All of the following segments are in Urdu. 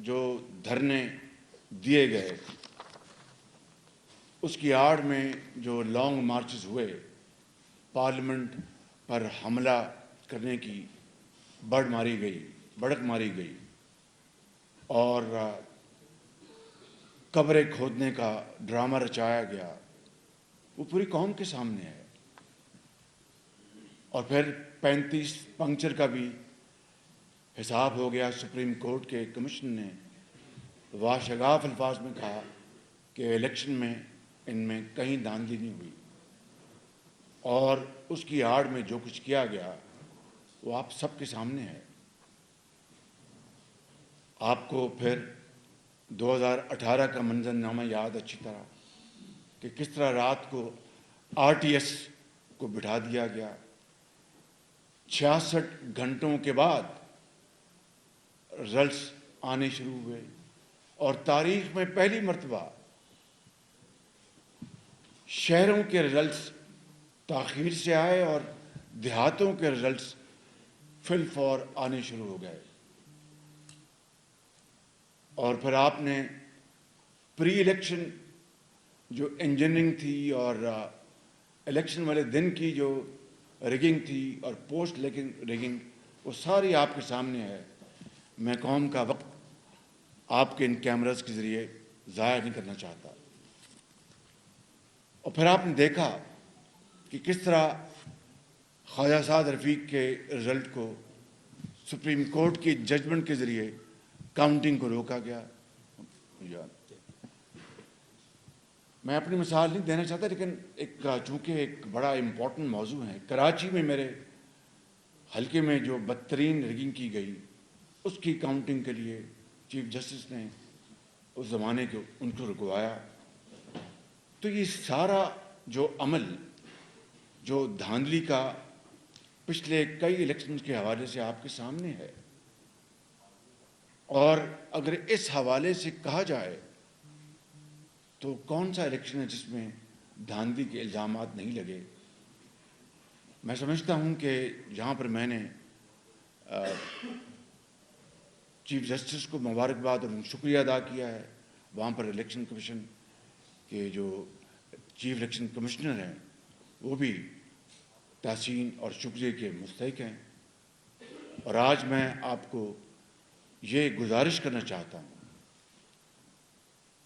جو دھرنے دیے گئے اس کی آڑ میں جو لانگ مارچز ہوئے، پارلیمنٹ پر حملہ کرنے کی بڑھ ماری گئی، بڑک ماری گئی، اور قبریں کھودنے کا ڈرامہ رچایا گیا، وہ پوری قوم کے سامنے ہے۔ اور پھر 35 پنکچر کا بھی حساب ہو گیا۔ سپریم کورٹ کے کمیشن نے واشگاف الفاظ میں کہا کہ الیکشن میں ان میں کہیں دھاندلی نہیں ہوئی، اور اس کی آڑ میں جو کچھ کیا گیا وہ آپ سب کے سامنے ہے۔ آپ کو پھر 2018 کا منظرنامہ یاد اچھی طرح کہ کس طرح رات کو RTS کو بٹھا دیا گیا، 66 گھنٹوں کے بعد رزلٹس آنے شروع ہوئے، اور تاریخ میں پہلی مرتبہ شہروں کے رزلٹس تاخیر سے آئے اور دیہاتوں کے رزلٹس فی الفور آنے شروع ہو گئے۔ اور پھر آپ نے پری الیکشن جو انجینئرنگ تھی اور الیکشن والے دن کی جو ریگنگ تھی اور پوسٹ ریگنگ، وہ ساری آپ کے سامنے ہے۔ میں قوم کا وقت آپ کے ان کیمراز کے ذریعے ضائع نہیں کرنا چاہتا۔ اور پھر آپ نے دیکھا کہ کس طرح خواجہ سعد رفیق کے رزلٹ کو سپریم کورٹ کی ججمنٹ کے ذریعے کاؤنٹنگ کو روکا گیا۔ میں اپنی مثال نہیں دینا چاہتا، لیکن چونکہ ایک بڑا امپورٹنٹ موضوع ہے، کراچی میں میرے حلقے میں جو بدترین ریگنگ کی گئی اس کی کاؤنٹنگ کے لیے چیف جسٹس نے اس زمانے کو ان کو رکوایا۔ تو یہ سارا جو عمل جو دھاندلی کا پچھلے کئی الیکشنز کے حوالے سے آپ کے سامنے ہے، اور اگر اس حوالے سے کہا جائے تو کون سا الیکشن ہے جس میں دھاندلی کے الزامات نہیں لگے؟ میں سمجھتا ہوں کہ جہاں پر میں نے چیف جسٹس کو مبارکباد اور شکریہ ادا کیا ہے، وہاں پر الیکشن کمیشن کے جو چیف الیکشن کمشنر ہیں وہ بھی تحسین اور شکریہ کے مستحق ہیں۔ اور آج میں آپ کو یہ گزارش کرنا چاہتا ہوں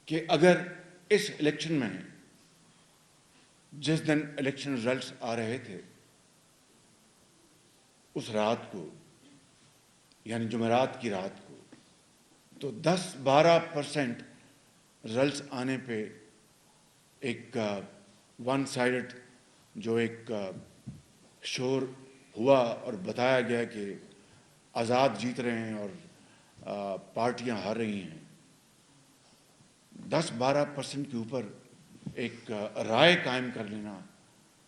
کہ اگر اس الیکشن میں جس دن الیکشن رزلٹس آ رہے تھے اس رات کو، یعنی جمعرات کی رات کو، تو 10-12% رزلٹس آنے پہ ایک ون سائڈڈ جو ایک شور ہوا اور بتایا گیا کہ آزاد جیت رہے ہیں اور پارٹیاں ہار رہی ہیں، 10-12% کے اوپر ایک رائے قائم کر لینا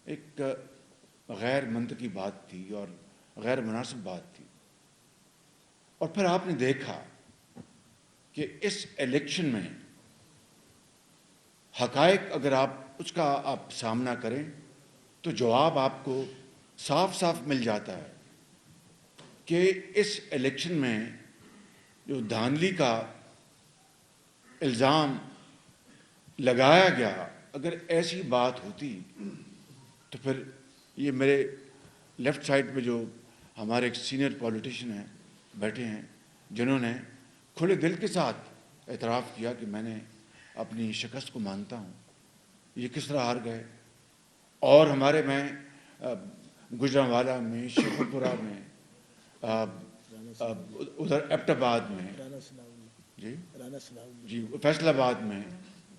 ایک غیر منطقی بات تھی اور غیر مناسب بات تھی۔ اور پھر آپ نے دیکھا کہ اس الیکشن میں حقائق اگر اس کا آپ سامنا کریں تو جواب آپ کو صاف صاف مل جاتا ہے کہ اس الیکشن میں جو دھاندلی کا الزام لگایا گیا، اگر ایسی بات ہوتی تو پھر یہ میرے لیفٹ سائڈ پہ جو ہمارے ایک سینئر پولیٹیشین ہیں بیٹھے ہیں جنہوں نے کھلے دل کے ساتھ اعتراف کیا کہ میں نے اپنی شکست کو مانتا ہوں، یہ کس طرح ہار گئے۔ اور ہمارے میں گجرانوالہ میں، شیخو پورہ میں، ادھر ایبٹ آباد میں، جی فیصل آباد میں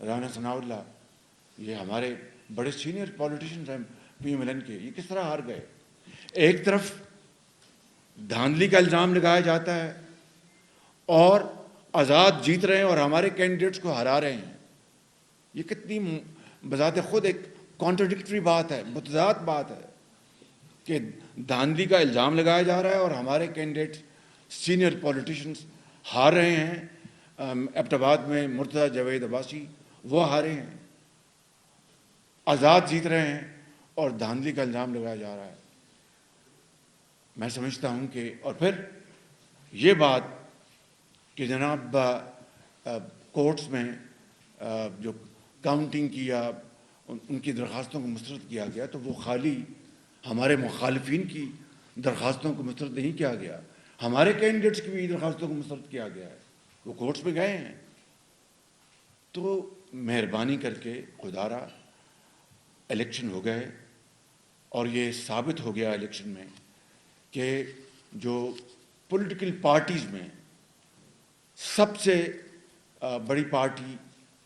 رانا ثناء اللہ، یہ ہمارے بڑے سینئر پولیٹیشینز ہیں PMLN کے، یہ کس طرح ہار گئے۔ ایک طرف دھاندلی کا الزام لگایا جاتا ہے اور آزاد جیت رہے ہیں اور ہمارے کینڈیڈیٹس کو ہرا رہے ہیں، یہ کتنی بذات خود ایک کانٹرڈکٹری بات ہے، متضاد بات ہے کہ دھاندلی کا الزام لگایا جا رہا ہے اور ہمارے کینڈیڈیٹ سینئر پولیٹیشینز ہار رہے ہیں۔ ایبٹ آباد میں مرتضیٰ جاوید عباسی وہ ہارے ہیں، آزاد جیت رہے ہیں اور دھاندلی کا الزام لگایا جا رہا ہے۔ میں سمجھتا ہوں کہ اور پھر یہ بات کہ جناب کورٹس میں جو کاؤنٹنگ کی یا ان کی درخواستوں کو مسترد کیا گیا تو وہ خالی ہمارے مخالفین کی درخواستوں کو مسترد نہیں کیا گیا، ہمارے کینڈیڈیٹس کی بھی درخواستوں کو مسترد کیا گیا ہے، وہ کورٹس میں گئے ہیں۔ تو مہربانی کر کے خدارا الیکشن ہو گئے، اور یہ ثابت ہو گیا الیکشن میں کہ جو پولیٹیکل پارٹیز میں سب سے بڑی پارٹی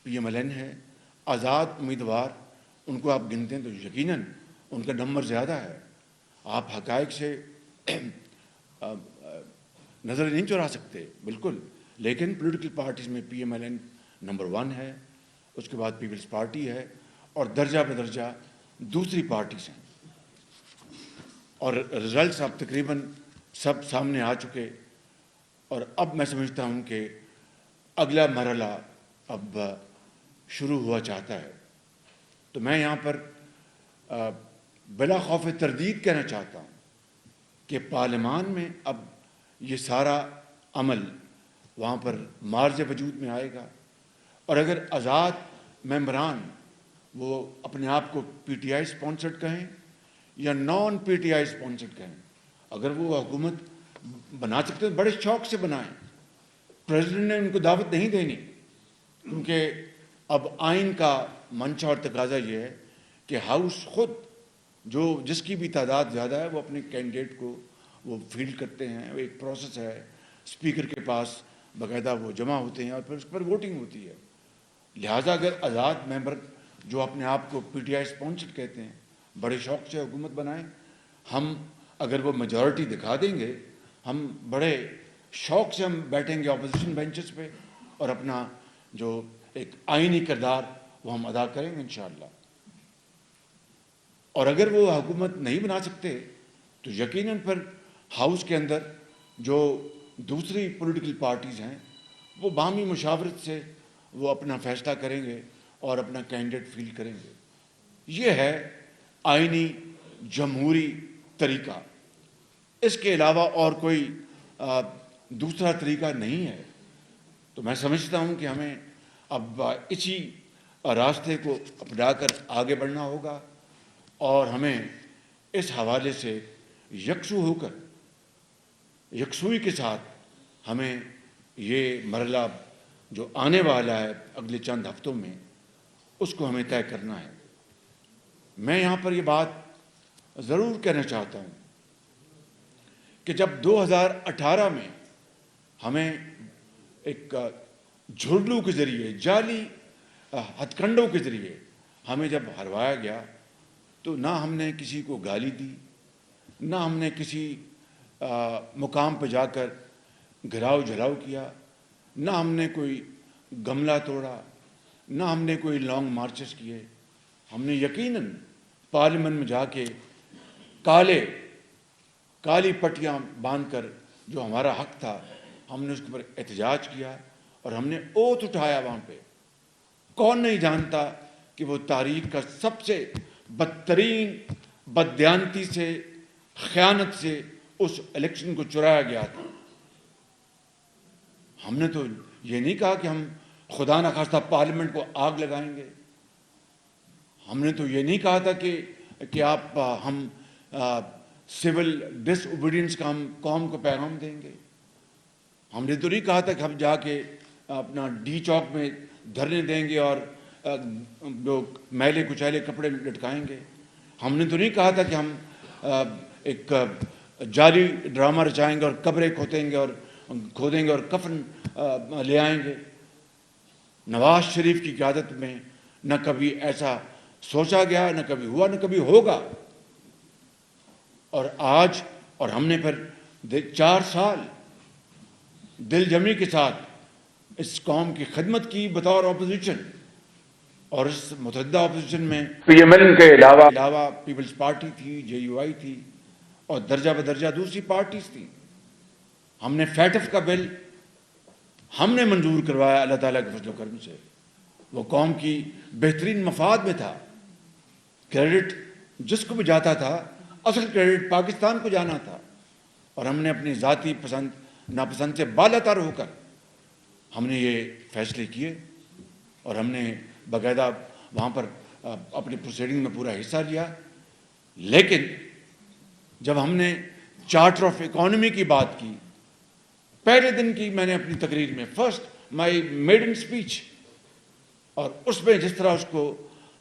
PMLN ہے، آزاد امیدوار ان کو آپ گنتے ہیں تو یقیناً ان کا نمبر زیادہ ہے۔ آپ حقائق سے نظر نہیں چرا سکتے بالکل، لیکن پولیٹیکل پارٹیز میں PMLN نمبر 1 ہے، اس کے بعد پیپلز پارٹی ہے، اور درجہ بدرجہ دوسری پارٹیز ہیں، اور رزلٹس اب تقریباً سب سامنے آ چکے، اور اب میں سمجھتا ہوں کہ اگلا مرحلہ اب شروع ہوا چاہتا ہے۔ تو میں یہاں پر بلا خوف تردید کہنا چاہتا ہوں کہ پارلیمان میں اب یہ سارا عمل وہاں پر مارج وجود میں آئے گا، اور اگر آزاد ممبران وہ اپنے آپ کو PTI اسپانسرڈ کہیں یا نان PTI اسپانسرڈ کہیں، اگر وہ حکومت بنا سکتے ہیں بڑے شوق سے بنائیں۔ پریزیڈنٹ نے ان کو دعوت نہیں دینی، کیونکہ اب آئین کا منشا اور تقاضا یہ ہے کہ ہاؤس خود جس کی بھی تعداد زیادہ ہے وہ اپنے کینڈیڈیٹ کو وہ فیلڈ کرتے ہیں، وہ ایک پروسیس ہے، اسپیکر کے پاس باقاعدہ وہ جمع ہوتے ہیں اور پھر اس پر ووٹنگ ہوتی ہے۔ لہٰذا اگر آزاد ممبر جو اپنے آپ کو PTI اسپانسرڈ کہتے ہیں بڑے شوق سے حکومت بنائیں، ہم اگر وہ میجورٹی دکھا دیں گے، ہم بڑے شوق سے ہم بیٹھیں گے اپوزیشن بینچز پہ، اور اپنا جو ایک آئینی کردار وہ ہم ادا کریں گے انشاءاللہ۔ اور اگر وہ حکومت نہیں بنا سکتے تو یقیناً پھر ہاؤس کے اندر جو دوسری پولیٹیکل پارٹیز ہیں وہ باہمی مشاورت سے وہ اپنا فیصلہ کریں گے اور اپنا کینڈیڈیٹ فیلڈ کریں گے۔ یہ ہے آئینی جمہوری طریقہ، اس کے علاوہ اور کوئی دوسرا طریقہ نہیں ہے۔ تو میں سمجھتا ہوں کہ ہمیں اب اسی راستے کو اپنا کر آگے بڑھنا ہوگا، اور ہمیں اس حوالے سے یکسو ہو کر یکسوئی کے ساتھ ہمیں یہ مرحلہ جو آنے والا ہے اگلے چند ہفتوں میں اس کو ہمیں طے کرنا ہے۔ میں یہاں پر یہ بات ضرور کہنا چاہتا ہوں کہ جب 2018 میں ہمیں ایک جھرلو کے ذریعے، جعلی ہتھ کنڈوں کے ذریعے ہمیں جب ہروایا گیا تو نہ ہم نے کسی کو گالی دی، نہ ہم نے کسی مقام پہ جا کر گھراؤ جھلاؤ کیا، نہ ہم نے کوئی گملہ توڑا، نہ ہم نے کوئی لانگ مارچز کیے۔ ہم نے یقیناً پارلیمنٹ میں جا کے کالی پٹیاں باندھ کر جو ہمارا حق تھا ہم نے اس کے اوپر احتجاج کیا، اور ہم نے اوتھ اٹھایا وہاں پہ۔ کون نہیں جانتا کہ وہ تاریخ کا سب سے بدترین بددیانتی سے، خیانت سے اس الیکشن کو چرایا گیا تھا۔ ہم نے تو یہ نہیں کہا کہ ہم خدا نخواستہ پارلیمنٹ کو آگ لگائیں گے، ہم نے تو یہ نہیں کہا تھا کہ ہم سول ڈس اوبیڈینس کا ہم قوم کو پیغام دیں گے، ہم نے تو نہیں کہا تھا کہ ہم جا کے اپنا ڈی چوک میں دھرنے دیں گے اور لوگ میلے کچیلے کپڑے لٹکائیں گے، ہم نے تو نہیں کہا تھا کہ ہم ایک جعلی ڈرامہ رچائیں گے اور قبریں کھودیں گے اور کفن لے آئیں گے۔ نواز شریف کی قیادت میں نہ کبھی ایسا سوچا گیا، نہ کبھی ہوا، نہ کبھی ہوگا۔ اور آج ہم نے پھر 4 سال دل جمی کے ساتھ اس قوم کی خدمت کی بطور اپوزیشن، اور اس متحدہ اپوزیشن میں PMLN کے علاوہ پیپلز پارٹی تھی، JUI تھی، اور درجہ بدرجہ دوسری پارٹیز تھیں۔ ہم نے فیٹف کا بل ہم نے منظور کروایا اللہ تعالیٰ کے فضل و کرم سے، وہ قوم کی بہترین مفاد میں تھا۔ کریڈٹ جس کو بھی جاتا تھا اصل کریڈٹ پاکستان کو جانا تھا، اور ہم نے اپنی ذاتی پسند ناپسند سے بالا تر ہو کر ہم نے یہ فیصلے کیے اور ہم نے باقاعدہ وہاں پر اپنی پروسیڈنگ میں پورا حصہ لیا. لیکن جب ہم نے چارٹر آف اکانومی کی بات کی، پہلے دن کی میں نے اپنی تقریر میں فرسٹ مائی میڈن اسپیچ، اور اس میں جس طرح اس کو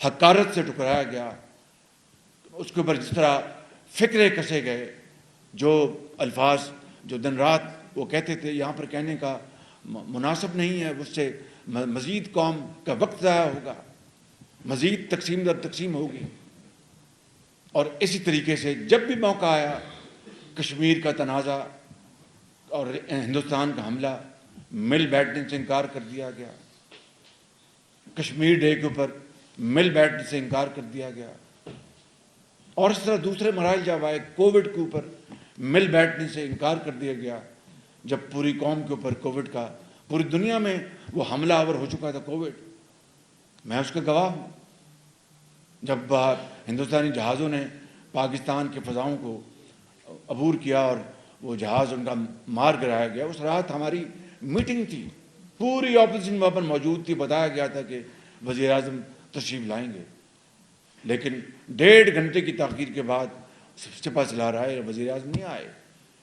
حقارت سے ٹکرایا گیا، اس کے اوپر جس طرح فکرے کسے گئے، جو الفاظ جو دن رات وہ کہتے تھے یہاں پر کہنے کا مناسب نہیں ہے، اس سے مزید قوم کا وقت ضائع ہوگا، مزید تقسیم در تقسیم ہوگی. اور اسی طریقے سے جب بھی موقع آیا کشمیر کا تنازع اور ہندوستان کا حملہ، مل بیٹھنے سے انکار کر دیا گیا. کشمیر ڈے کے اوپر مل بیٹھنے سے انکار کر دیا گیا. اور اس طرح دوسرے مراحل جب آئے، کووڈ کے اوپر مل بیٹھنے سے انکار کر دیا گیا، جب پوری قوم کے اوپر کووڈ کا پوری دنیا میں وہ حملہ آور ہو چکا تھا کووڈ. میں اس کا گواہ ہوں. جب ہندوستانی جہازوں نے پاکستان کے فضاؤں کو عبور کیا اور وہ جہاز ان کا مار گرایا گیا، اس رات ہماری میٹنگ تھی، پوری اپوزیشن وہاں پر موجود تھی، بتایا گیا تھا کہ وزیر اعظم تشریف لائیں گے. لیکن 1.5 گھنٹے کی تاخیر کے بعد سپہ سالار آئے، وزیر اعظم نہیں آئے.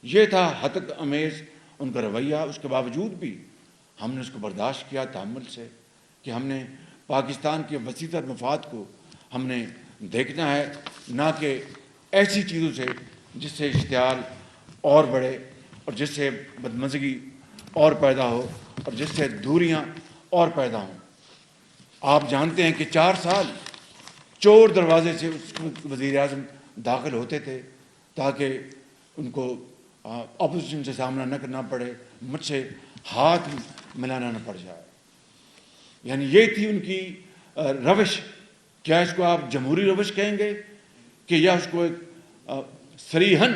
یہ تھا ہتک امیز ان کا رویہ. اس کے باوجود بھی ہم نے اس کو برداشت کیا تحمل سے، کہ ہم نے پاکستان کے وسیع تر مفاد کو ہم نے دیکھنا ہے، نہ کہ ایسی چیزوں سے جس سے اشتعال اور بڑھے اور جس سے بدمزگی اور پیدا ہو اور جس سے دوریاں اور پیدا ہوں. آپ جانتے ہیں کہ 4 سال چور دروازے سے وزیر اعظم داخل ہوتے تھے تاکہ ان کو اپوزیشن سے سامنا نہ کرنا پڑے، مجھ سے ہاتھ ملانا نہ پڑ جائے. یعنی یہ تھی ان کی روش. کیا اس کو آپ جمہوری روش کہیں گے کہ یا اس کو ایک صریحاً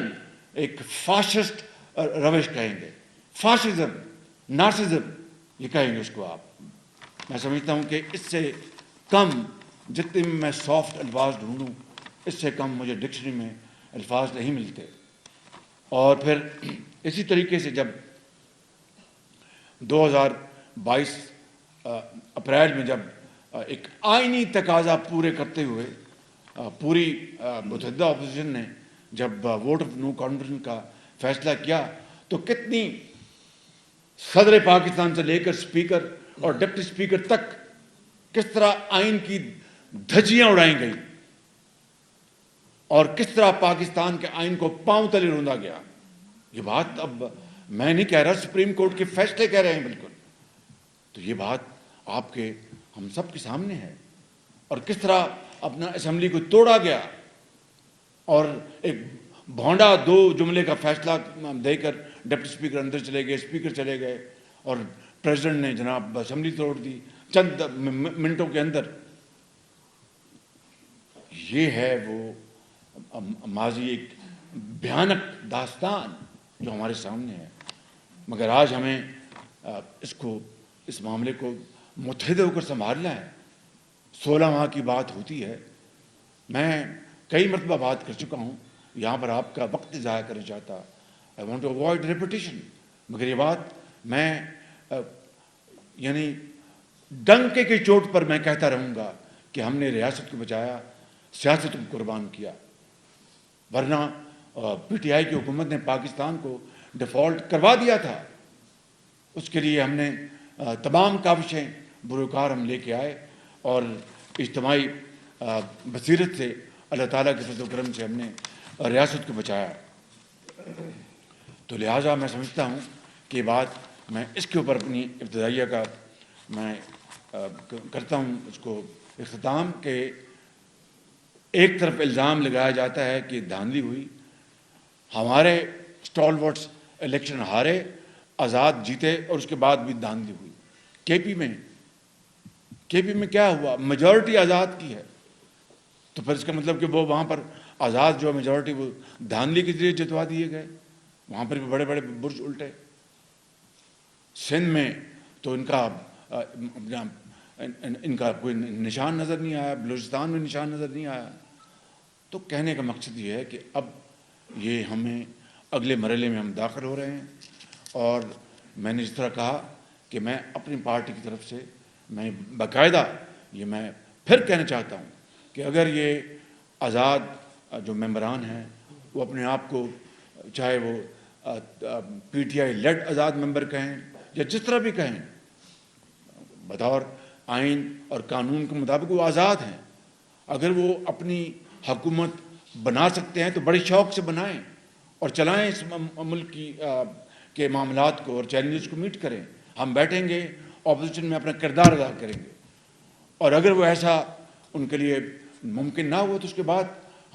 ایک فاشسٹ روش کہیں گے؟ فاشزم، نارسزم یہ کہیں گے اس کو آپ. میں سمجھتا ہوں کہ اس سے کم، جتنے میں سافٹ الفاظ ڈھونڈوں اس سے کم مجھے ڈکشنری میں الفاظ نہیں ملتے. اور پھر اسی طریقے سے جب 2022 اپریل میں جب ایک آئینی تقاضا پورے کرتے ہوئے پوری متحدہ اپوزیشن نے جب ووٹ آف نو کانفیڈنس کا فیصلہ کیا، تو کتنی صدر پاکستان سے لے کر اسپیکر اور ڈپٹی اسپیکر تک کس طرح آئین کی دھجیاں اڑائی گئیں اور کس طرح پاکستان کے آئین کو پاؤں تلے روندا گیا. یہ بات اب میں نہیں کہہ رہا، سپریم کورٹ کے فیصلے کہہ رہے ہیں بالکل. تو یہ بات آپ کے ہم سب کے سامنے ہے. اور کس طرح اپنا اسمبلی کو توڑا گیا اور ایک بھونڈا 2 جملے کا فیصلہ دے کر ڈپٹی اسپیکر اندر چلے گئے، اسپیکر چلے گئے اور پریزیڈنٹ نے جناب اسمبلی توڑ دی چند منٹوں کے اندر. یہ ہے وہ ماضی ایک بھیانک داستان جو ہمارے سامنے ہے. مگر آج ہمیں اس معاملے کو متحد ہو کر سنبھالنا ہے. 16 ماہ کی بات ہوتی ہے. میں کئی مرتبہ بات کر چکا ہوں، یہاں پر آپ کا وقت ضائع کرنا چاہتا. I want to avoid repetition. مگر یہ بات میں یعنی ڈنکے کی چوٹ پر میں کہتا رہوں گا کہ ہم نے ریاست کو بچایا، سیاست کو قربان کیا. ورنہ پی ٹی آئی کی حکومت نے پاکستان کو ڈیفالٹ کروا دیا تھا. اس کے لیے ہم نے تمام کاوشیں بروکار ہم لے کے آئے اور اجتماعی بصیرت سے اللہ تعالیٰ کے فضل و کرم سے ہم نے ریاست کو بچایا. تو لہٰذا میں سمجھتا ہوں کہ یہ بات میں اس کے اوپر اپنی ابتدائیہ کا میں کرتا ہوں اس کو اختتام، کہ ایک طرف الزام لگایا جاتا ہے کہ دھاندلی ہوئی، ہمارے اسٹال ورڈس الیکشن ہارے، آزاد جیتے اور اس کے بعد بھی دھاندلی ہوئی. کے پی میں کیا ہوا؟ میجورٹی آزاد کی ہے. تو پھر اس کا مطلب کہ وہ وہاں پر آزاد جو میجورٹی وہ دھاندلی کے ذریعے جتوا دیے گئے. وہاں پر بھی بڑے بڑے برج الٹے. سندھ میں تو ان کا کوئی نشان نظر نہیں آیا، بلوچستان میں نشان نظر نہیں آیا. تو کہنے کا مقصد یہ ہے کہ اب یہ ہمیں اگلے مرحلے میں ہم داخل ہو رہے ہیں. اور میں نے اس طرح کہا کہ میں اپنی پارٹی کی طرف سے میں باقاعدہ یہ میں پھر کہنا چاہتا ہوں کہ اگر یہ آزاد جو ممبران ہیں وہ اپنے آپ کو چاہے وہ پی ٹی آئی لیڈ آزاد ممبر کہیں یا جس طرح بھی کہیں، بطور آئین اور قانون کے مطابق وہ آزاد ہیں. اگر وہ اپنی حکومت بنا سکتے ہیں تو بڑے شوق سے بنائیں اور چلائیں اس ملک کے معاملات کو اور چیلنجز کو میٹ کریں. ہم بیٹھیں گے اپوزیشن میں اپنا کردار ادا کریں گے، اور اگر وہ ایسا ان کے لیے ممکن نہ ہو تو اس کے بعد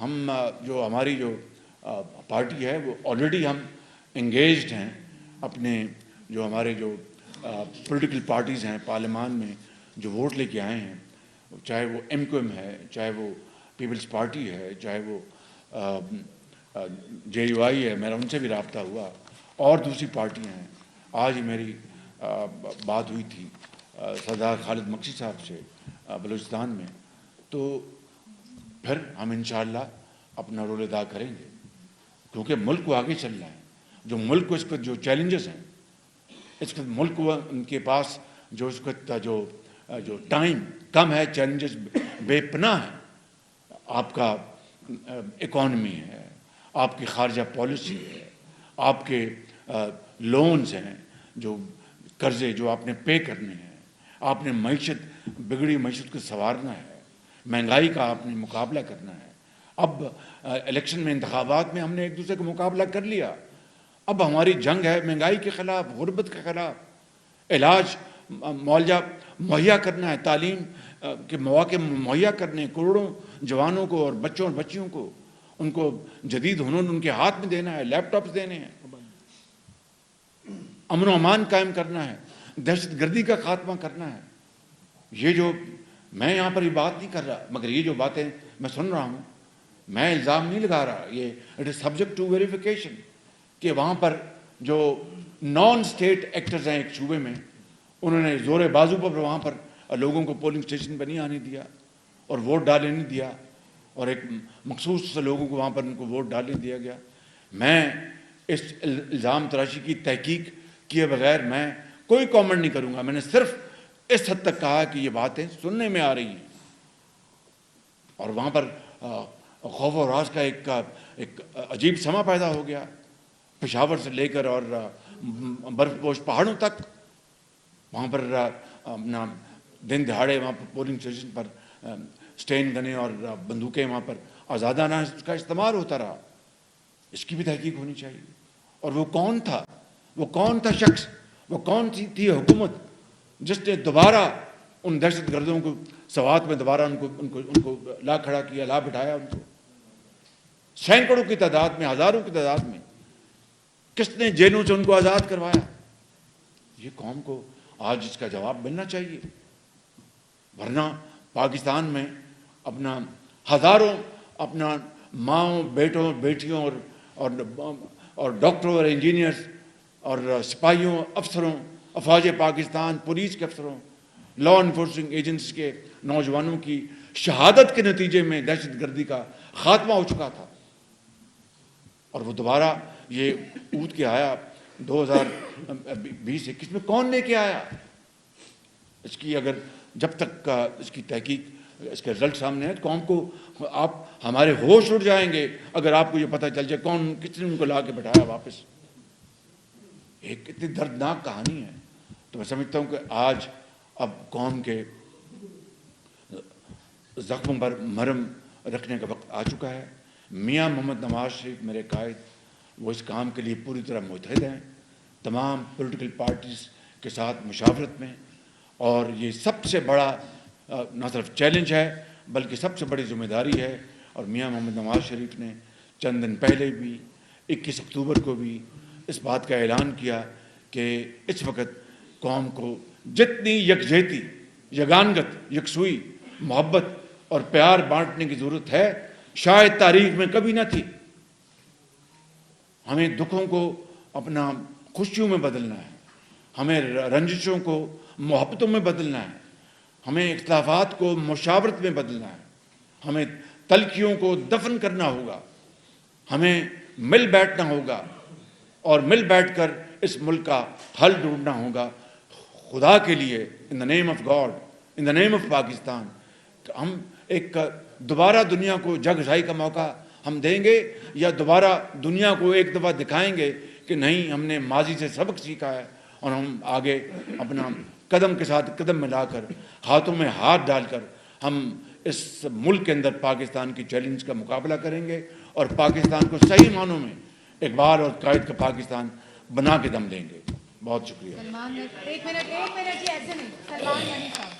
ہم جو ہماری جو پارٹی ہے وہ آلریڈی ہم انگیجڈ ہیں اپنے جو ہمارے جو پولیٹیکل پارٹیز ہیں پارلیمان میں جو ووٹ لے کے آئے ہیں، چاہے وہ ایم کیو ایم ہے، چاہے وہ پیپلز پارٹی ہے، چاہے وہ جے یو آئی ہے، میرا ان سے بھی رابطہ ہوا، اور دوسری پارٹیاں ہیں. آج ہی میری بات ہوئی تھی سردار خالد مکسی صاحب سے بلوچستان میں. تو پھر ہم انشاءاللہ اپنا رول ادا کریں گے، کیونکہ ملک کو آگے چل رہا ہے. جو ملک کو اس وقت جو چیلنجز ہیں، اس وقت ملک کو ان کے پاس جو اس وقت جو ٹائم کم ہے، چیلنجز بے پناہ ہیں. آپ کا اکانومی ہے، آپ کی خارجہ پالیسی ہے، آپ کے لونز ہیں، جو قرضے جو آپ نے پے کرنے ہیں، آپ نے معیشت بگڑی معیشت کو سنوارنا ہے، مہنگائی کا آپ نے مقابلہ کرنا ہے. اب الیکشن میں انتخابات میں ہم نے ایک دوسرے کا مقابلہ کر لیا. اب ہماری جنگ ہے مہنگائی کے خلاف، غربت کے خلاف. علاج معالجہ مہیا کرنا ہے، تعلیم کے مواقع مہیا کرنے، کروڑوں جوانوں کو اور بچوں اور بچیوں کو ان کو جدید ہنر ان کے ہاتھ میں دینا ہے، لیپ ٹاپس دینے ہیں، امن و امان قائم کرنا ہے، دہشت گردی کا خاتمہ کرنا ہے. یہ جو میں یہاں پر یہ بات نہیں کر رہا، مگر یہ جو باتیں میں سن رہا ہوں، میں الزام نہیں لگا رہا، یہ it is subject to verification کہ وہاں پر جو نان اسٹیٹ ایکٹرز ہیں ایک صوبے میں، انہوں نے زور بازو پر وہاں پر لوگوں کو پولنگ اسٹیشن پہ نہیں آنے دیا اور ووٹ ڈالنے نہیں دیا، اور ایک مخصوص لوگوں کو وہاں پر ان کو ووٹ ڈالنے دیا گیا. میں اس الزام تراشی کی تحقیق کیے بغیر میں کوئی کامنٹ نہیں کروں گا. میں نے صرف اس حد تک کہا کہ یہ باتیں سننے میں آ رہی ہیں، اور وہاں پر خوف و ہراس کا ایک عجیب سما پیدا ہو گیا. پشاور سے لے کر اور برف پوش پہاڑوں تک وہاں پر اپنا دن دہاڑے وہاں پر پولنگ اسٹیشن پر اسٹین گنیں اور بندوقیں وہاں پر آزادانہ اس کا استعمال ہوتا رہا. اس کی بھی تحقیق ہونی چاہیے. اور وہ کون تھا، وہ کون تھا شخص، وہ کون سی تھی حکومت جس نے دوبارہ ان دہشت گردوں کو سوات میں دوبارہ ان کو لا کھڑا کیا، لا بٹھایا. ان کو سینکڑوں کی تعداد میں، ہزاروں کی تعداد میں کس نے جیلوں سے ان کو آزاد کروایا. یہ قوم کو آج اس کا جواب ملنا چاہیے. ورنہ پاکستان میں اپنا ہزاروں اپنا ماؤں بیٹوں بیٹیوں اور ڈاکٹروں اور انجینئرز اور سپاہیوں، افسروں، افواج پاکستان، پولیس کے افسروں، لا انفورسنگ ایجنٹس کے نوجوانوں کی شہادت کے نتیجے میں دہشت گردی کا خاتمہ ہو چکا تھا. اور وہ دوبارہ یہ اود کے آیا 2020-21 میں. کون لے کے آیا؟ اس کی اگر جب تک اس کی تحقیق اس کے رزلٹ سامنے ہے تو قوم کو آپ ہمارے ہوش اڑ جائیں گے اگر آپ کو یہ پتہ چل جائے کون کس نے ان کو لا کے بٹھایا واپس. ایک اتنی دردناک کہانی ہے. تو میں سمجھتا ہوں کہ آج اب قوم کے زخموں پر مرہم رکھنے کا وقت آ چکا ہے. میاں محمد نواز شریف میرے قائد، وہ اس کام کے لیے پوری طرح متحد ہیں، تمام پولیٹیکل پارٹیز کے ساتھ مشاورت میں. اور یہ سب سے بڑا نہ صرف چیلنج ہے بلکہ سب سے بڑی ذمہ داری ہے. اور میاں محمد نواز شریف نے چند دن پہلے بھی 21 اکتوبر کو بھی اس بات کا اعلان کیا کہ اس وقت قوم کو جتنی یکجہتی، یگانگت، یکسوئی، محبت اور پیار بانٹنے کی ضرورت ہے شاید تاریخ میں کبھی نہ تھی. ہمیں دکھوں کو اپنا خوشیوں میں بدلنا ہے، ہمیں رنجشوں کو محبتوں میں بدلنا ہے، ہمیں اختلافات کو مشاورت میں بدلنا ہے، ہمیں تلخیوں کو دفن کرنا ہوگا، ہمیں مل بیٹھنا ہوگا اور مل بیٹھ کر اس ملک کا حل ڈھونڈنا ہوگا. خدا کے لیے in the name of God in the name of Pakistan ہم ایک دوبارہ دنیا کو جگہزائی کا موقع ہم دیں گے یا دوبارہ دنیا کو ایک دفعہ دکھائیں گے کہ نہیں ہم نے ماضی سے سبق سیکھا ہے اور ہم آگے اپنا قدم کے ساتھ قدم ملا کر ہاتھوں میں ہاتھ ڈال کر ہم اس ملک کے اندر پاکستان کی چیلنج کا مقابلہ کریں گے اور پاکستان کو صحیح معنوں میں اقبال اور قائد کا پاکستان بنا کے دم لیں گے. بہت شکریہ. ایک منٹ جی ایسے نہیں سلمان غنی صاحب.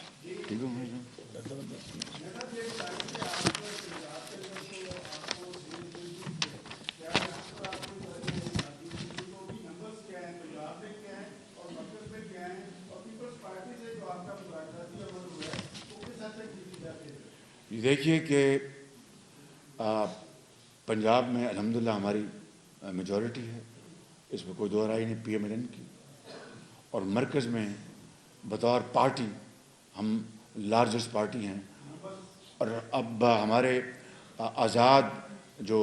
دیکھیے کہ پنجاب میں الحمدللہ ہماری میجورٹی ہے, اس میں کوئی دو رائے نہیں پی ایم ایل این کی, اور مرکز میں بطور پارٹی ہم لارجسٹ پارٹی ہیں, اور اب ہمارے آزاد جو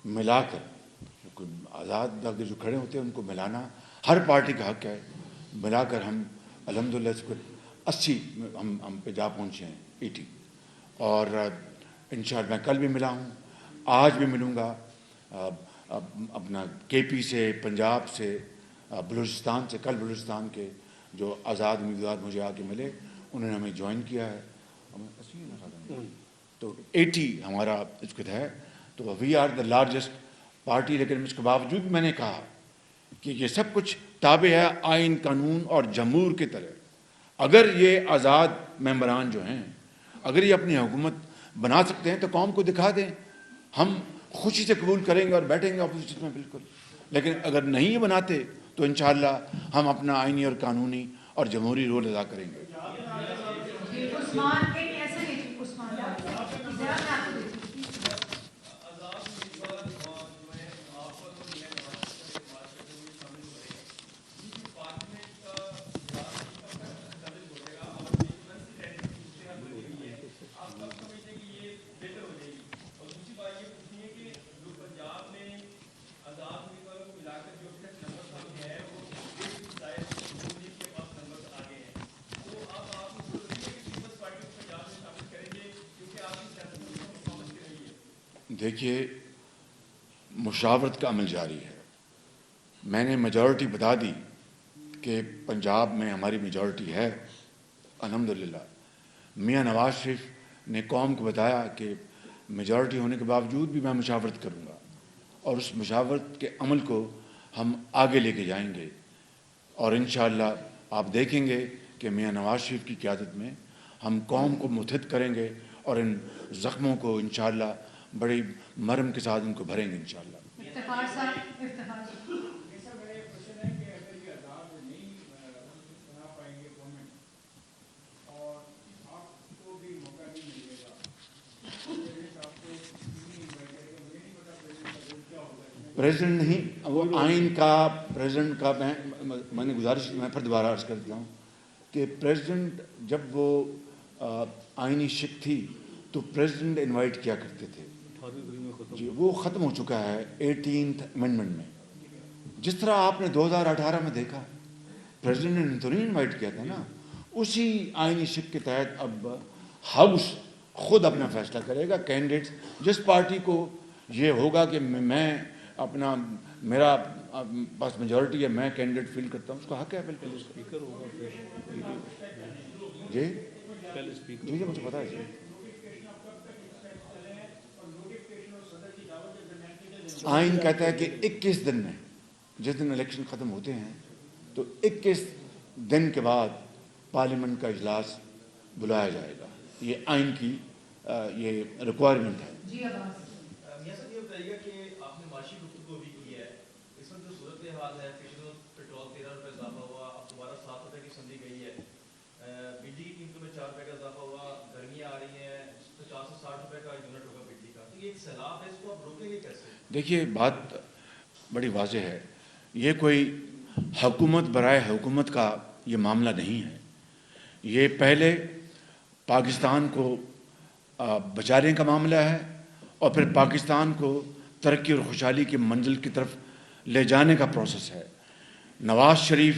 ملا کر آزاد جو کھڑے ہوتے ہیں ان کو ملانا ہر پارٹی کا حق ہے, ملا کر ہم الحمدللہ اس کو 80 ہم پہ جا پہنچے ہیں 80, اور انشاءاللہ میں کل بھی ملا ہوں, آج بھی ملوں گا اپنا کے پی سے, پنجاب سے, بلوچستان سے. کل بلوچستان کے جو آزاد امیدوار مجھے آ کے ملے انہوں نے ہمیں جوائن کیا ہے, تو 80 ہمارا اس کو ہے, تو we are the largest party. لیکن اس کے باوجود میں نے کہا کہ یہ سب کچھ تابع ہے آئین, قانون اور جمہور کی طرح. اگر یہ آزاد ممبران جو ہیں اگر یہ اپنی حکومت بنا سکتے ہیں تو قوم کو دکھا دیں, ہم خوشی سے قبول کریں گے اور بیٹھیں گے اپوزیشن میں بالکل. لیکن اگر نہیں بناتے تو انشاءاللہ ہم اپنا آئینی اور قانونی اور جمہوری رول ادا کریں گے. دیکھیے مشاورت کا عمل جاری ہے. میں نے میجورٹی بتا دی کہ پنجاب میں ہماری میجورٹی ہے الحمدللہ. میاں نواز شریف نے قوم کو بتایا کہ میجورٹی ہونے کے باوجود بھی میں مشاورت کروں گا, اور اس مشاورت کے عمل کو ہم آگے لے کے جائیں گے, اور انشاءاللہ آپ دیکھیں گے کہ میاں نواز شریف کی قیادت میں ہم قوم کو متحد کریں گے اور ان زخموں کو انشاءاللہ بڑی مرم کے ساتھ ان کو بھریں گے انشاءاللہ. پریزیڈنٹ نہیں, وہ آئین کا پریزیڈنٹ کا میں نے گزارش, میں پھر دوبارہ عرض کر دیتا ہوں کہ پریزیڈنٹ جب وہ آئینی شک تھی تو پریزیڈنٹ انوائٹ کیا کرتے تھے. جی وہ ختم ہو چکا ہے 18th امینڈمنٹ میں. جس طرح آپ نے 2018 میں دیکھا پریزیڈنٹ نے تو نہیں انوائٹ کیا تھا نا, اسی آئینی شک کے تحت اب ہاؤس خود اپنا فیصلہ کرے گا. کینڈیڈیٹس جس پارٹی کو یہ ہوگا کہ میں اپنا میرا پاس میجورٹی ہے, میں کینڈیڈیٹ فیل کرتا ہوں, اس کا حق ہے بالکل. اسپیکر ہوگا جی جی جی مجھے پتا ہے. جی آئین کہتا ہے کہ 21 دن میں, جس دن الیکشن ختم ہوتے ہیں تو 21 دن کے بعد پارلیمنٹ کا اجلاس بلایا جائے گا. یہ آئین کی یہ ریکوائرمنٹ ہے. جی یہ بتائیے کہ آپ نے معاشی گفتگو بھی کی ہے, اس وقت جو صورتحال ہے پیٹرول 13 روپے اضافہ ہوا, اب دوبارہ 7 روپے کی سندھی گئی ہے, بجلی کی قیمتوں میں 4 روپے کا اضافہ ہوا, گرمیاں آ رہی ہیں, 50 سے 60 روپے کا یونٹ ہوگا بجلی کا, تو یہ ایک سیلاب ہے, اس کو آپ روکیں گے کیسے؟ دیکھیے بات بڑی واضح ہے, یہ کوئی حکومت برائے حکومت کا یہ معاملہ نہیں ہے. یہ پہلے پاکستان کو بچانے کا معاملہ ہے اور پھر پاکستان کو ترقی اور خوشحالی کی منزل کی طرف لے جانے کا پروسیس ہے. نواز شریف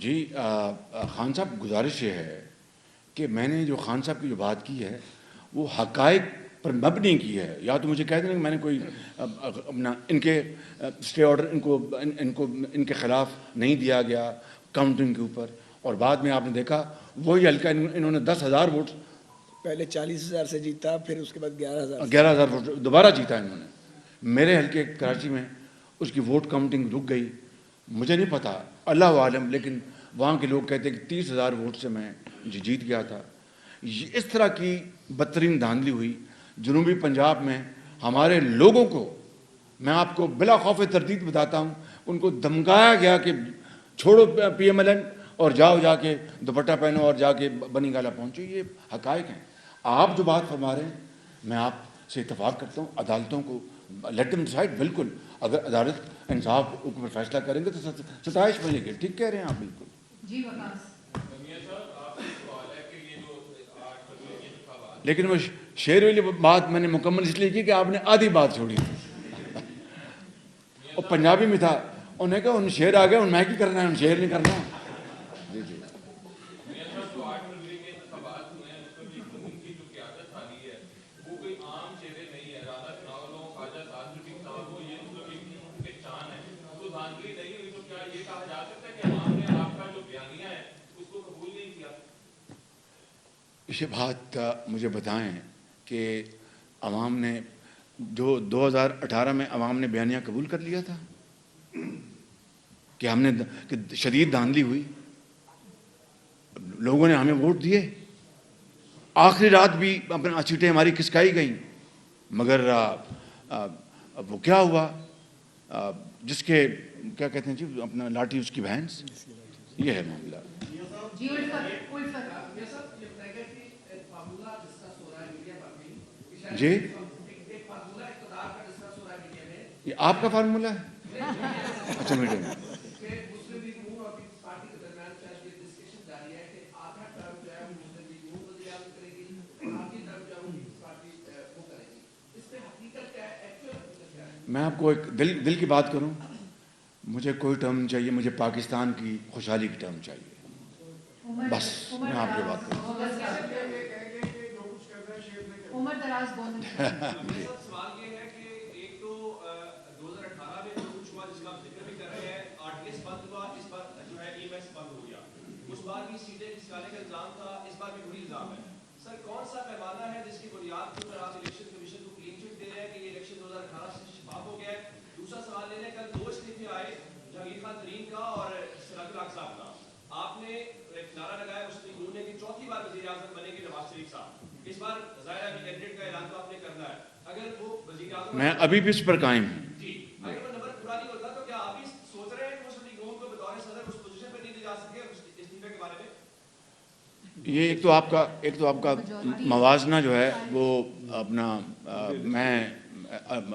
جی خان صاحب گزارش یہ ہے کہ میں نے جو خان صاحب کی جو بات کی ہے وہ حقائق پر مبنی کی ہے. یا تو مجھے کہہ دیں کہ میں نے کوئی اپنا ان کے اسٹے آرڈر ان کے خلاف نہیں دیا گیا کاؤنٹنگ کے اوپر, اور بعد میں آپ نے دیکھا وہی حلقہ انہوں نے 10,000 ووٹ, پہلے 40,000 سے جیتا, پھر اس کے بعد 11,000 ووٹ دوبارہ جیتا انہوں نے. میرے حلقے کراچی میں اس کی ووٹ کاؤنٹنگ رک گئی, مجھے نہیں پتا, اللہ عالم, لیکن وہاں کے لوگ کہتے ہیں کہ 30,000 ووٹ سے میں جیت گیا تھا. اس طرح کی بدترین دھاندلی ہوئی جنوبی پنجاب میں. ہمارے لوگوں کو میں آپ کو بلا خوف تردید بتاتا ہوں, ان کو دھمکایا گیا کہ چھوڑو PMLN اور جاؤ جا کے دوپٹہ پہنو اور جا کے بنی گالا پہنچو. یہ حقائق ہیں. آپ جو بات فرما رہے ہیں میں آپ سے اتفاق کرتا ہوں, عدالتوں کو لیٹ دم ڈیسائیڈ. بالکل اگر عدالت انصاف اوپر فیصلہ کریں گے تو ستائش ملے گی. ٹھیک کہہ رہے ہیں آپ بالکل. جی وقاص, لیکن وہ شعر والی بات میں نے مکمل اس لیے کی کہ آپ نے آدھی بات چھوڑی تھی. اور پنجابی میں تھا, انہوں نے کہا ان شعر آ گئے, ان میں کی کرنا ہے, ان شعر نہیں کرنا. جی جی یہ بات مجھے بتائیں کہ عوام نے جو 2018 میں عوام نے بیانیہ قبول کر لیا تھا کہ ہم نے کہ شدید دھاندلی ہوئی, لوگوں نے ہمیں ووٹ دیے, آخری رات بھی اپنا سیٹیں ہماری کھسکائی گئیں, مگر وہ کیا ہوا, جس کے کیا کہتے ہیں جی اپنا لاٹھی اس کی بھینس. یہ ہے معاملہ. جی الفت جی یہ آپ کا فارمولہ ہے. اچھا میڈم, میں آپ کو ایک دل کی بات کروں, مجھے کوئی ٹرم نہیں چاہیے, مجھے پاکستان کی خوشحالی کی ٹرم چاہیے. بس میں آپ کی بات کروں. عمر دراز بولنے سوال یہ ہے کہ ایک تو 2018 میں جو کچھ ہوا جس کا آپ ذکر بھی کر رہے ہیں, RTS بند ہوا, اس بار جو ہے EMS بند ہو گیا, اس بار بھی سیٹیں کھسکانے کا الزام تھا, اس بار بھی وہی الزام ہے. سر کون سا پیمانہ ہے جس کی بنیاد کے اوپر آپ الیکشن کمیشن کو کلین چٹ دے رہے ہیں کہ یہ الیکشن 2018 سے شفاف ہو گیا ہے؟ دوسرا سوال لے لیں, کل 2 استعفے آئے جہانگیر خان ترین کا اور سراج الحق صاحب کا. آپ نے ایک نعرہ لگایا مسلم لیگ نے کہ چوتھی بار وزیر اعظم بنے گے نواز شریف صاحب. اس بار ظاہر ہے کہ کینڈیڈیٹ کا اعلان تو آپ نے کرنا ہے, اگر وہ وزیر اعظم میں ابھی بھی اس پر قائم ہوں. جی اگر وہ نمبر پورا نہیں ہوتا تو کیا آپ بھی سوچ رہے ہیں کہ مسلم لیگ کو بطور صدر اس پوزیشن پہ نہیں لے جا سکے استعفے کے بارے میں؟ یہ ایک تو آپ کا موازنہ جو ہے وہ اپنا میں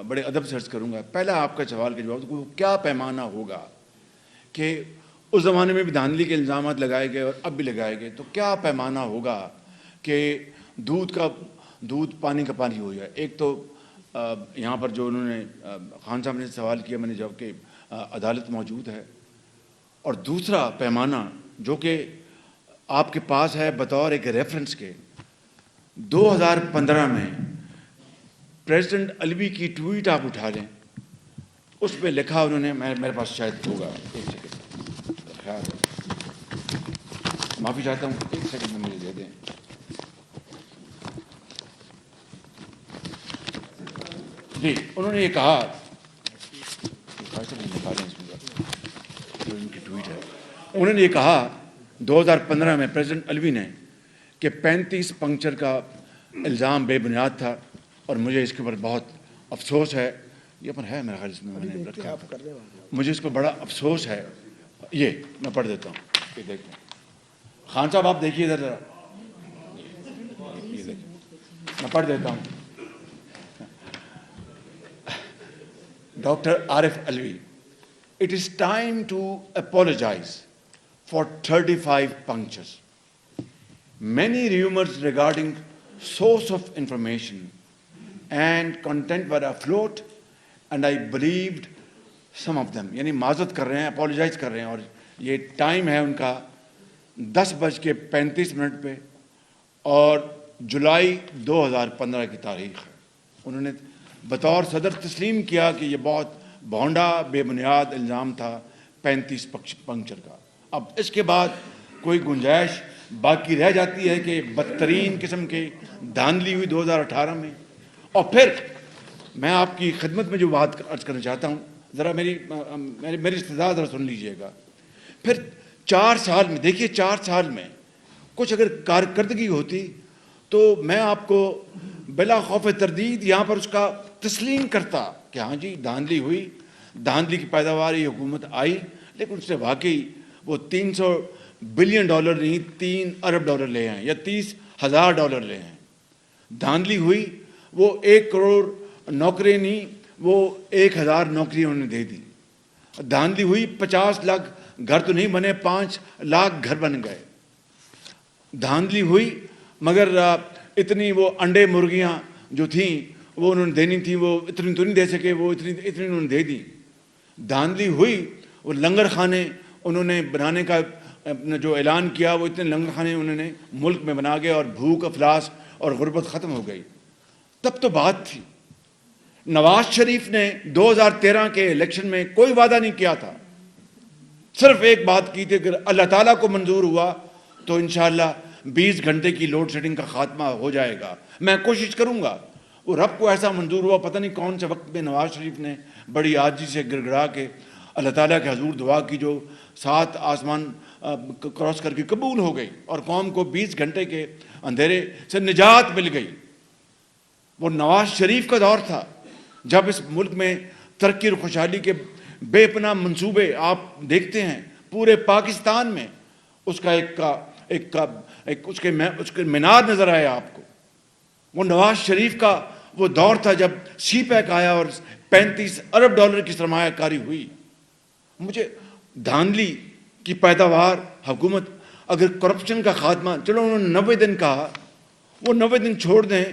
بڑے ادب سے عرض کروں گا. پہلا آپ کا سوال کا جواب, تو کیا پیمانہ ہوگا کہ اس زمانے میں بھی دھاندلی کے الزامات لگائے گئے اور اب بھی لگائے گئے, تو کیا پیمانہ ہوگا کہ دودھ پانی کا پانی ہو جائے. ایک تو یہاں پر جو انہوں نے خان صاحب نے سوال کیا, میں نے جواب کہ عدالت موجود ہے, اور دوسرا پیمانہ جو کہ آپ کے پاس ہے بطور ایک ریفرنس کے, 2015 میں پریزیڈنٹ علوی کی ٹویٹ آپ اٹھا لیں, اس پہ لکھا انہوں نے, میرے پاس شاید ہوگا, ایک سیکنڈ خیال ہے, معافی چاہتا ہوں, ایک سیکنڈ میں مجھے دے دیں. جی انہوں نے یہ کہا, انہوں نے یہ کہا 2015 میں پریزیڈنٹ علوی نے کہ 35 پنکچر کا الزام بے بنیاد تھا, اور مجھے اس کے اوپر بہت افسوس ہے. یہ پر ہے میرا خیال اس میں نے رکھا, مجھے اس پر بڑا افسوس ہے. یہ میں پڑھ دیتا ہوں, یہ دیکھیں خان صاحب, آپ دیکھیے ادھر ذرا, یہ دیکھیں میں پڑھ دیتا ہوں. Dr. Arif Alvi, it is time to apologize for 35 punctures. Many rumors regarding source of information and content were afloat, and I believed some of them. یعنی معذرت کر رہے ہیں, اپولوجائز کر رہے ہیں, اور یہ ٹائم ہے ان کا 10:35 پہ اور جولائی 2015 کی تاریخ ہے. انہوں نے بطور صدر تسلیم کیا کہ یہ بہت بھونڈا بے بنیاد الزام تھا 35 پنکچر کا. اب اس کے بعد کوئی گنجائش باقی رہ جاتی ہے کہ بدترین قسم کی دھاندلی ہوئی 2018 میں. اور پھر میں آپ کی خدمت میں جو بات عرض کرنا چاہتا ہوں, ذرا میری استدعا ذرا سن لیجئے گا. پھر 4 سال میں دیکھیے 4 سال میں کچھ اگر کارکردگی ہوتی تو میں آپ کو بلا خوف تردید یہاں پر اس کا تسلیم کرتا کہ ہاں جی دھاندلی ہوئی, دھاندلی کی پیداوار یہ حکومت آئی, لیکن اس سے واقعی وہ $300 بلین نہیں $3 ارب لے ہیں یا $30,000 لے ہیں. دھاندلی ہوئی, وہ 1 کروڑ نوکری نہیں, وہ 1,000 نوکری انہوں نے دے دی. دھاندلی ہوئی 50 لاکھ گھر تو نہیں بنے, 5 لاکھ گھر بن گئے. دھاندلی ہوئی مگر اتنی وہ انڈے مرغیاں جو تھیں وہ انہوں نے دینی تھیں, وہ اتنی تو نہیں دے سکے, وہ اتنی انہوں نے دے دی. دھاندلی ہوئی, وہ لنگر خانے انہوں نے بنانے کا جو اعلان کیا, وہ اتنے لنگر خانے انہوں نے ملک میں بنا گئے اور بھوک افلاس اور غربت ختم ہو گئی. تب تو بات تھی. نواز شریف نے 2013 کے الیکشن میں کوئی وعدہ نہیں کیا تھا, صرف ایک بات کی تھی, اگر اللہ تعالیٰ کو منظور ہوا تو انشاءاللہ 20 گھنٹے کی لوڈ شیڈنگ کا خاتمہ ہو جائے گا, میں کوشش کروں گا. وہ رب کو ایسا منظور ہوا, پتہ نہیں کون سے وقت میں نواز شریف نے بڑی عاجزی سے گڑ گڑا کے اللہ تعالیٰ کے حضور دعا کی, جو 7 آسمان کراس کر کے قبول ہو گئی اور قوم کو 20 گھنٹے کے اندھیرے سے نجات مل گئی. وہ نواز شریف کا دور تھا جب اس ملک میں ترقی اور خوشحالی کے بے پناہ منصوبے آپ دیکھتے ہیں پورے پاکستان میں. اس کا اس کے مینار نظر آئے آپ کو. وہ نواز شریف کا وہ دور تھا جب سی پیک آیا اور $35 ارب کی سرمایہ کاری ہوئی. مجھے دھاندلی کی پیداوار حکومت, اگر کرپشن کا خاتمہ, چلو انہوں نے 90 دن کہا, وہ 90 دن چھوڑ دیں,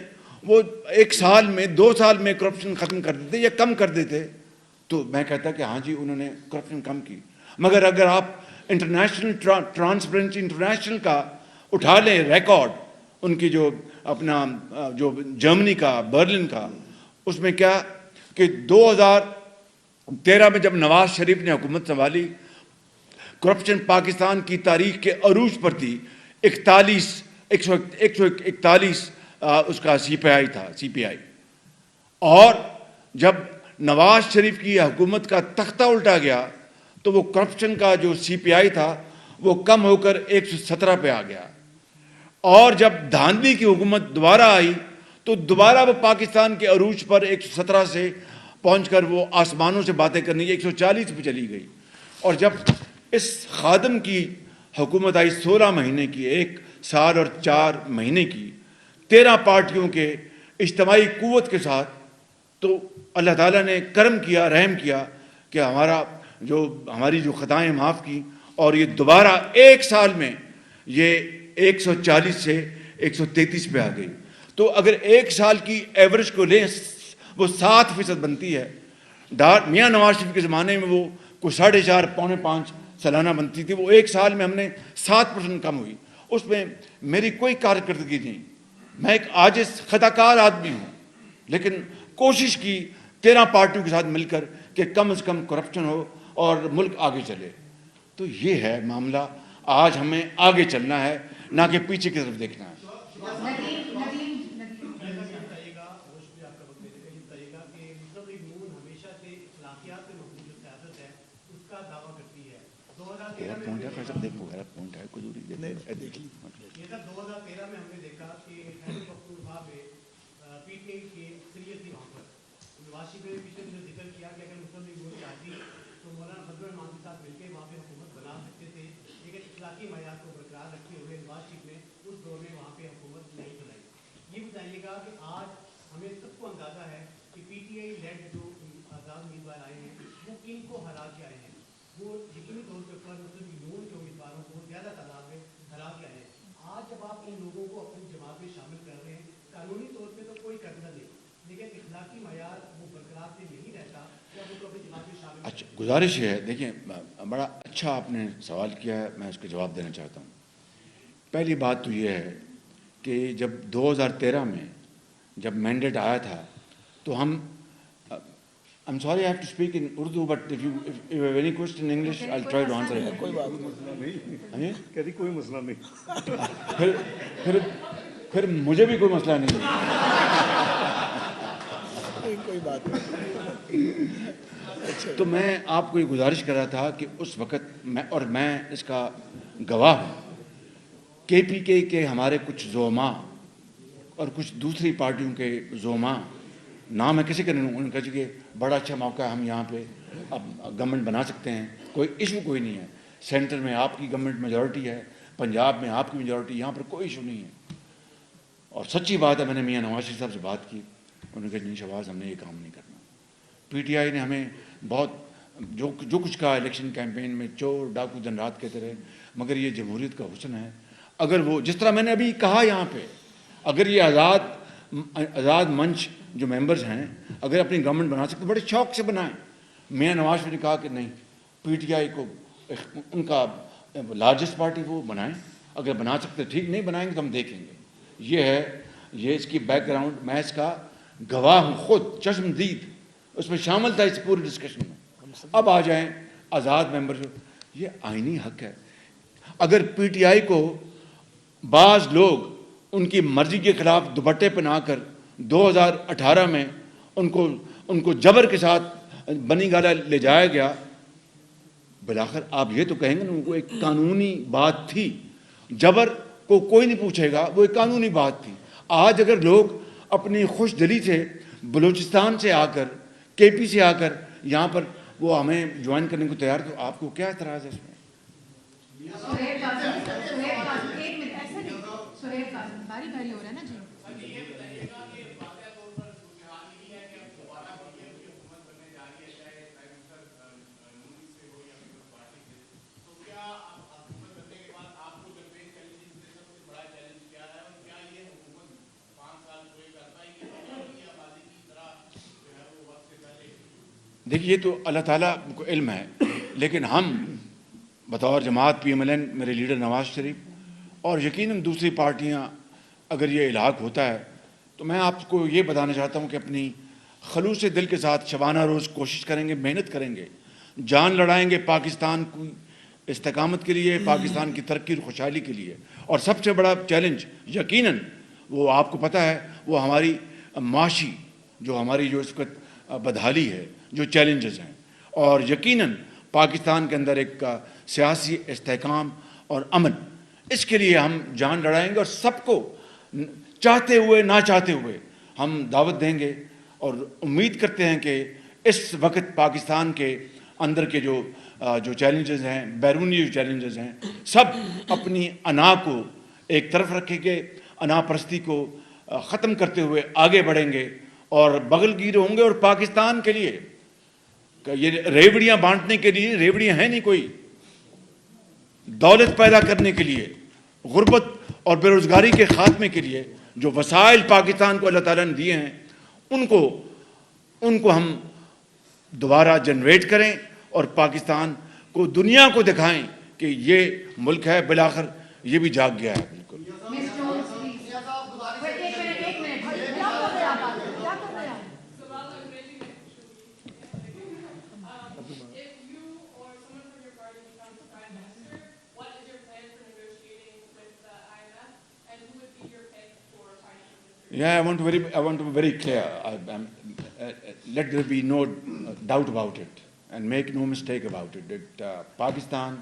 وہ 1 سال میں 2 سال میں کرپشن ختم کر دیتے یا کم کر دیتے تو میں کہتا کہ ہاں جی انہوں نے کرپشن کم کی. مگر اگر آپ انٹرنیشنل ٹرانسپیرنسی انٹرنیشنل کا اٹھا لیں ریکارڈ, ان کی جو اپنا جو جرمنی کا برلن کا, اس میں کیا کہ 2013 میں جب نواز شریف نے حکومت سنبھالی, کرپشن پاکستان کی تاریخ کے عروج پر تھی. 141 اس کا سی پی آئی. اور جب نواز شریف کی حکومت کا تختہ الٹا گیا تو وہ کرپشن کا جو سی پی آئی تھا وہ کم ہو کر 117 پہ آ گیا. اور جب دھاندلی کی حکومت دوبارہ آئی تو دوبارہ وہ پاکستان کے عروج پر 117 سے پہنچ کر وہ آسمانوں سے باتیں کرنی 140 پہ چلی گئی. اور جب اس خادم کی حکومت آئی 16 مہینے کی, 1 سال اور 4 مہینے کی, 13 پارٹیوں کے اجتماعی قوت کے ساتھ, تو اللہ تعالیٰ نے کرم کیا, رحم کیا کہ ہماری جو خطائیں معاف کی, اور یہ دوبارہ 1 سال میں یہ 140 سے 133 پہ آ گئی. تو اگر 1 سال کی ایوریج کو لیں وہ 7% بنتی ہے. میاں نواز شریف کے زمانے میں وہ کوئی 4.5 پونے 5 سالانہ بنتی تھی, وہ 1 سال میں ہم نے 7% کم ہوئی. اس میں میری کوئی کارکردگی نہیں, میں ایک عاجز خطا کار آدمی ہوں, لیکن کوشش کی 13 پارٹیوں کے ساتھ مل کر کہ کم از کم کرپشن ہو اور ملک آگے چلے. تو یہ ہے معاملہ. آج ہمیں آگے چلنا ہے, نہ کہ پیچھے کی طرف دیکھنا ہے. اچھا, گزارش ہے, دیکھیں بڑا اچھا آپ نے سوال کیا ہے, میں اس کے جواب دینا چاہتا ہوں. پہلی بات تو یہ ہے کہ جب 2013 میں جب مینڈیٹ آیا تھا تو ہم I'm sorry I have to speak in Urdu, but if you have any question in English, I'll try to answer it. کوئی بات نہیں. کہتی کوئی مسئلہ نہیں. پھر مجھے بھی کوئی مسئلہ نہیں ہے. کوئی بات نہیں. تو میں آپ کو یہ گزارش کر رہا تھا کہ اس وقت میں اس کا گواہ ہوں, کے پی کے ہمارے کچھ زعماء اور کچھ دوسری پارٹیوں کے زعماء, نام میں کسی کا نہیں, ان کا کہ بڑا اچھا موقع ہے, ہم یہاں پہ اب گورنمنٹ بنا سکتے ہیں, کوئی ایشو کوئی نہیں ہے, سینٹر میں آپ کی گورنمنٹ میجورٹی ہے, پنجاب میں آپ کی میجورٹی, یہاں پر کوئی ایشو نہیں ہے. اور سچی بات ہے, میں نے میاں نواز شریف صاحب سے بات کی, انہوں نے کہا نہیں شہباز ہم نے یہ کام نہیں کرنا. پی ٹی آئی نے ہمیں بہت جو کچھ کہا الیکشن کیمپین میں, چور ڈاکو دن رات کہتے رہے, مگر یہ جمہوریت کا حسن ہے. اگر وہ جس طرح میں نے ابھی کہا یہاں پہ, اگر یہ آزاد منچ جو ممبرز ہیں اگر اپنی گورنمنٹ بنا سکتے بڑے شوق سے بنائیں. میاں نواز شریف نے کہا کہ نہیں, پی ٹی آئی کو ان کا لارجسٹ پارٹی وہ بنائیں, اگر بنا سکتے ٹھیک, نہیں بنائیں گے تو ہم دیکھیں گے. یہ ہے, یہ اس کی بیک گراؤنڈ, میں اس کا گواہ ہوں, خود چشم دید اس میں شامل تھا اس پوری ڈسکشن میں. اب آ جائیں آزاد ممبر, یہ آئینی حق ہے. اگر پی ٹی آئی کو بعض لوگ ان کی مرضی کے خلاف دوپٹے پہنا کر 2018 میں ان کو جبر کے ساتھ بنی گالا لے جایا گیا, بلاخر آپ یہ تو کہیں گے نا وہ ایک قانونی بات تھی, جبر کو کوئی نہیں پوچھے گا, وہ ایک قانونی بات تھی. آج اگر لوگ اپنی خوش دلی سے بلوچستان سے آ کر, کے پی سے آ کر یہاں پر وہ ہمیں جوائن کرنے کو تیار, تو آپ کو کیا اعتراض ہے اس میں؟ باری باری ہو رہا ہے نا جی. دیکھیے, یہ تو اللہ تعالیٰ کو علم ہے, لیکن ہم بطور جماعت پی ایم ایل این, میرے لیڈر نواز شریف اور یقیناً دوسری پارٹیاں, اگر یہ الحاق ہوتا ہے تو میں آپ کو یہ بتانا چاہتا ہوں کہ اپنی خلوص دل کے ساتھ شبانہ روز کوشش کریں گے, محنت کریں گے, جان لڑائیں گے پاکستان کی استقامت کے لیے, پاکستان کی ترقی اور خوشحالی کے لیے. اور سب سے بڑا چیلنج یقیناً وہ آپ کو پتہ ہے, وہ ہماری معاشی جو اس وقت بدحالی ہے, جو چیلنجز ہیں, اور یقیناً پاکستان کے اندر ایک سیاسی استحکام اور امن, اس کے لیے ہم جان لڑائیں گے. اور سب کو چاہتے ہوئے نہ چاہتے ہوئے ہم دعوت دیں گے, اور امید کرتے ہیں کہ اس وقت پاکستان کے اندر کے جو چیلنجز ہیں, بیرونی جو چیلنجز ہیں, سب اپنی انا کو ایک طرف رکھیں گے, انا پرستی کو ختم کرتے ہوئے آگے بڑھیں گے اور بغل گیر ہوں گے. اور پاکستان کے لیے یہ ریوڑیاں بانٹنے کے لیے ریوڑیاں ہیں نہیں, کوئی دولت پیدا کرنے کے لیے, غربت اور بے روزگاری کے خاتمے کے لیے جو وسائل پاکستان کو اللہ تعالیٰ نے دیے ہیں, ان کو ہم دوبارہ جنریٹ کریں اور پاکستان کو دنیا کو دکھائیں کہ یہ ملک ہے, بالآخر یہ بھی جاگ گیا ہے. بالکل. Yeah, I want to be very clear. Let there be no doubt about it, and make no mistake about it. That Pakistan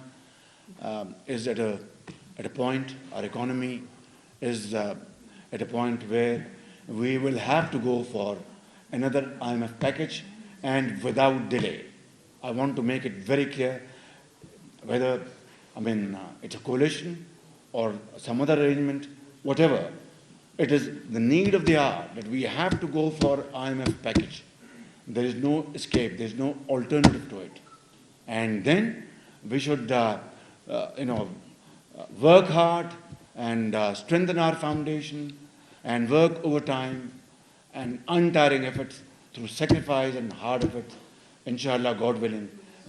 is at a point, our economy is at a point where we will have to go for another IMF package, and without delay. I want to make it very clear, whether it's a coalition or some other arrangement, whatever. It is the need of the hour that we have to go for IMF package. There is no escape. There is no alternative to it. And then we should, work hard and strengthen our foundation and work overtime and untiring efforts through sacrifice and hard efforts. Inshallah, God willing,